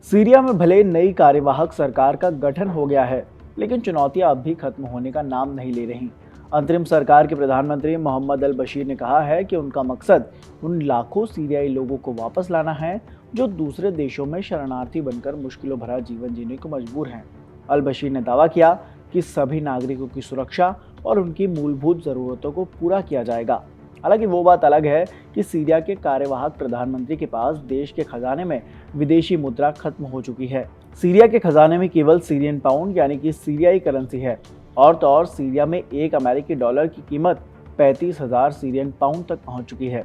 Syria में भले नई कार्यवाहक सरकार का गठन हो गया है, लेकिन चुनौतियां अब भी खत्म होने का नाम नहीं ले रही। अंतरिम सरकार के प्रधानमंत्री मोहम्मद अल बशीर ने कहा है कि उनका मकसद उन लाखों सीरियाई लोगों को वापस लाना है जो दूसरे देशों में शरणार्थी बनकर मुश्किलों भरा जीवन जीने को मजबूर हैं। अल बशीर ने दावा किया कि सभी नागरिकों की सुरक्षा और उनकी मूलभूत जरूरतों को पूरा किया जाएगा। हालांकि वो बात अलग है कि सीरिया के कार्यवाहक प्रधानमंत्री के पास देश के खजाने में विदेशी मुद्रा खत्म हो चुकी है। सीरिया के खजाने में केवल सीरियन पाउंड यानी कि सीरियाई करेंसी है। और तो और सीरिया में एक अमेरिकी डॉलर की कीमत 35,000 सीरियन पाउंड तक पहुंच चुकी है।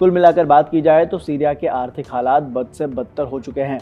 कुल मिलाकर बात की जाए तो सीरिया के आर्थिक हालात बद से बदतर हो चुके हैं।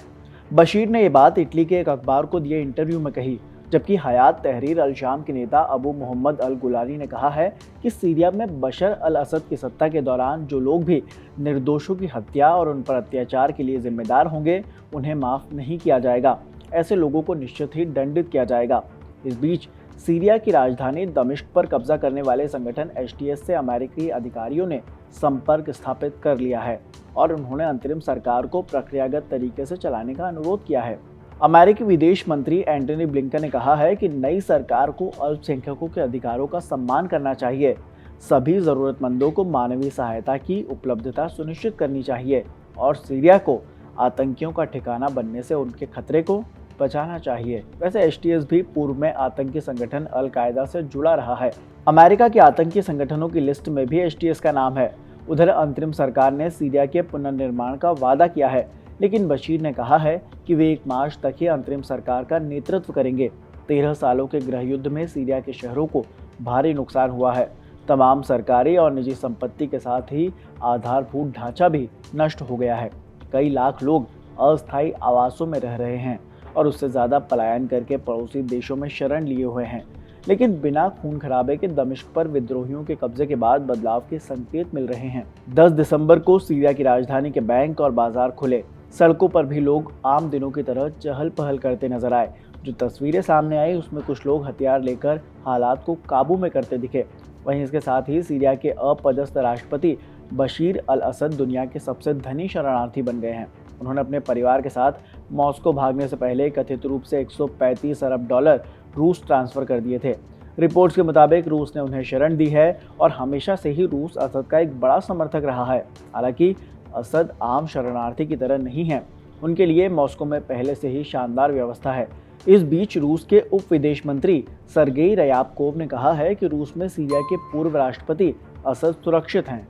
बशीर ने ये बात इटली के एक अखबार को दिए इंटरव्यू में कही, जबकि हयात तहरीर अल शाम के नेता अबू मोहम्मद अल गुलानी ने कहा है कि सीरिया में बशर अल असद की सत्ता के दौरान जो लोग भी निर्दोषों की हत्या और उन पर अत्याचार के लिए जिम्मेदार होंगे, उन्हें माफ नहीं किया जाएगा। ऐसे लोगों को निश्चित ही दंडित किया जाएगा। इस बीच सीरिया की राजधानी दमिश्क पर कब्जा करने वाले संगठन HTS से अमेरिकी अधिकारियों ने संपर्क स्थापित कर लिया है और उन्होंने अंतरिम सरकार को प्रक्रियागत तरीके से चलाने का अनुरोध किया है। अमेरिकी विदेश मंत्री एंटनी ब्लिंकन ने कहा है कि नई सरकार को अल्पसंख्यकों के अधिकारों का सम्मान करना चाहिए, सभी जरूरतमंदों को मानवीय सहायता की उपलब्धता सुनिश्चित करनी चाहिए और सीरिया को आतंकियों का ठिकाना बनने से उनके खतरे को बचाना चाहिए। वैसे HTS भी पूर्व में आतंकी संगठन अल कायदा से जुड़ा रहा है। अमेरिका के आतंकी संगठनों की लिस्ट में भी HTS का नाम है। उधर अंतरिम सरकार ने सीरिया के पुनर्निर्माण का वादा किया है, लेकिन बशीर ने कहा है कि वे 1 मार्च तक ही अंतरिम सरकार का नेतृत्व करेंगे। 13 सालों के गृह युद्ध में सीरिया के शहरों को भारी नुकसान हुआ है। तमाम सरकारी और निजी संपत्ति के साथ ही आधारभूत ढांचा भी नष्ट हो गया है। कई लाख लोग अस्थायी आवासों में रह रहे हैं और उससे ज़्यादा पलायन करके पड़ोसी देशों में शरण लिए हुए हैं। लेकिन बिना खून खराबे के दमिश्क पर विद्रोहियों के कब्जे के बाद बदलाव के संकेत मिल रहे हैं। 10 दिसंबर को सीरिया की राजधानी के बैंक और बाजार खुले। सड़कों पर भी लोग आम दिनों की तरह चहल पहल करते नजर आए। जो तस्वीरें सामने आई उसमें कुछ लोग हथियार लेकर हालात को काबू में करते दिखे। वहीं इसके साथ ही सीरिया के अपदस्थ राष्ट्रपति बशीर अल असद दुनिया के सबसे धनी शरणार्थी बन गए हैं। उन्होंने अपने परिवार के साथ मॉस्को भागने से पहले कथित रूप से 135 अरब डॉलर रूस ट्रांसफर कर दिए थे। रिपोर्ट्स के मुताबिक रूस ने उन्हें शरण दी है और हमेशा से ही रूस असद का एक बड़ा समर्थक रहा है। हालांकि असद आम शरणार्थी की तरह नहीं है, उनके लिए मॉस्को में पहले से ही शानदार व्यवस्था है। इस बीच रूस के उप विदेश मंत्री सरगेई रयाबकोव ने कहा है कि रूस में सीरिया के पूर्व राष्ट्रपति असद सुरक्षित हैं।